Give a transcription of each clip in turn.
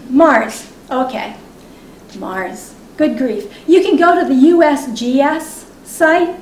Mars. Okay, Mars. Good grief. You can go to the USGS site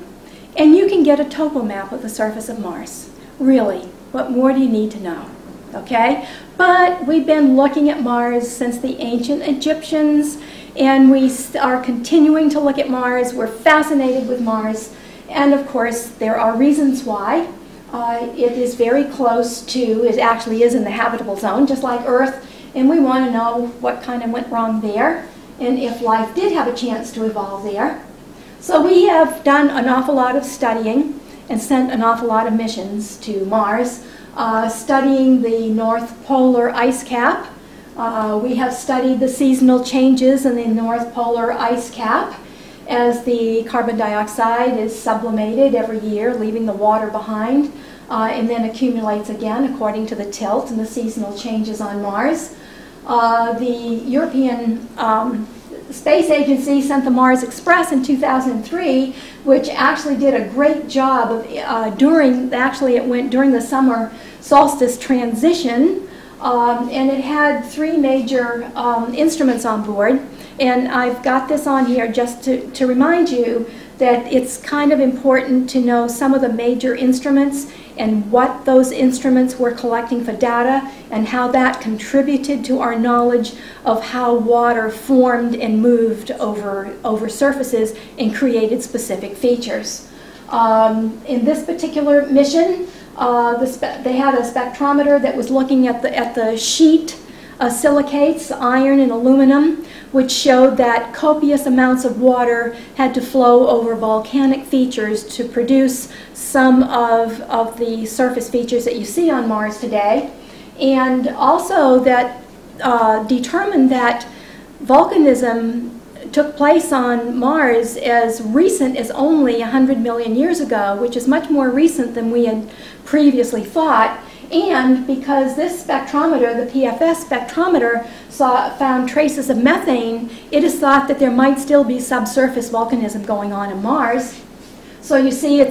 and you can get a topo map of the surface of Mars. Really, what more do you need to know? Okay? But we've been looking at Mars since the ancient Egyptians, and we are continuing to look at Mars. We're fascinated with Mars, and of course there are reasons why. It is very close to, it actually is in the habitable zone, just like Earth, and we want to know what kind of went wrong there, and if life did have a chance to evolve there. So we have done an awful lot of studying and sent an awful lot of missions to Mars, studying the North Polar ice cap. We have studied the seasonal changes in the North Polar ice cap as the carbon dioxide is sublimated every year, leaving the water behind, and then accumulates again according to the tilt and the seasonal changes on Mars. The European Space Agency sent the Mars Express in 2003, which actually did a great job of it went during the summer solstice transition, and it had 3 major instruments on board. And I've got this on here just to remind you that it's kind of important to know some of the major instruments and what those instruments were collecting for data and how that contributed to our knowledge of how water formed and moved over surfaces and created specific features. In this particular mission, they had a spectrometer that was looking at the sheet silicates, iron and aluminum, which showed that copious amounts of water had to flow over volcanic features to produce some of the surface features that you see on Mars today, and also that determined that volcanism took place on Mars as recent as only 100 million years ago, which is much more recent than we had previously thought. And because this spectrometer, the PFS spectrometer, found traces of methane, it is thought that there might still be subsurface volcanism going on Mars. So you see,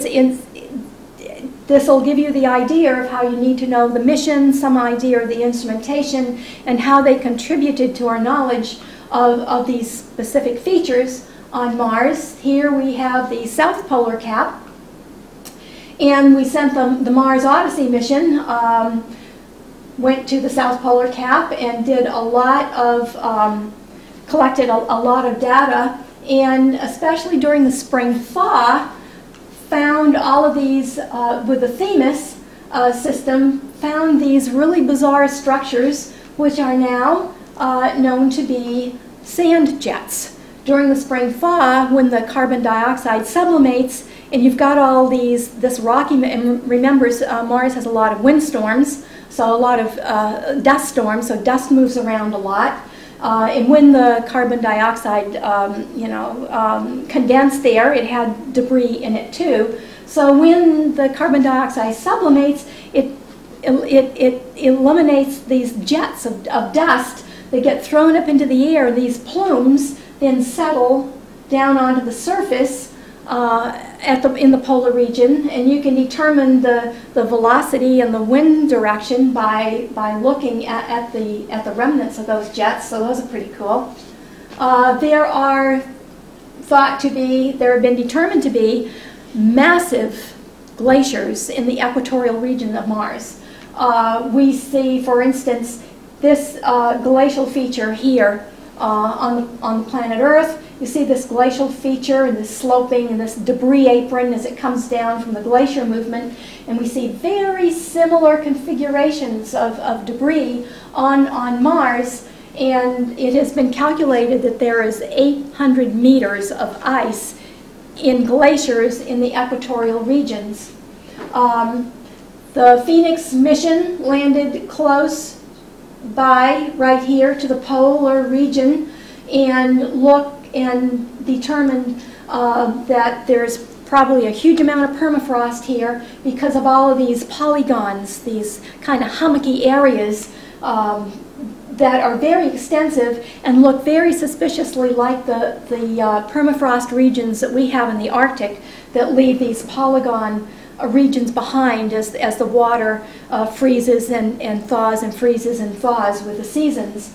this will give you the idea of how you need to know the mission, some idea of the instrumentation, and how they contributed to our knowledge of these specific features on Mars. Here we have the South Polar Cap. And we sent them the Mars Odyssey mission, went to the South Polar Cap and did a lot of, collected a lot of data, and especially during the spring thaw, found all of these, with the Themis system, found these really bizarre structures which are now known to be sand jets. During the spring thaw, when the carbon dioxide sublimates, and you've got all this rocky, and remember, Mars has a lot of windstorms, so a lot of dust storms, so dust moves around a lot. And when the carbon dioxide, condensed there, it had debris in it too. So when the carbon dioxide sublimates, it eliminates these jets of dust that get thrown up into the air. These plumes then settle down onto the surface in the polar region, and you can determine the velocity and the wind direction by looking at the remnants of those jets. So those are pretty cool. There have been determined to be massive glaciers in the equatorial region of Mars. We see, for instance, this glacial feature here on the planet Earth. You see this glacial feature and this sloping and this debris apron as it comes down from the glacier movement, and we see very similar configurations of debris on Mars, and it has been calculated that there is 800 meters of ice in glaciers in the equatorial regions. The Phoenix mission landed close by right here to the polar region and determined that there's probably a huge amount of permafrost here because of all of these polygons, these kind of hummocky areas that are very extensive and look very suspiciously like the permafrost regions that we have in the Arctic that leave these polygon regions behind as the water freezes and thaws and freezes and thaws with the seasons.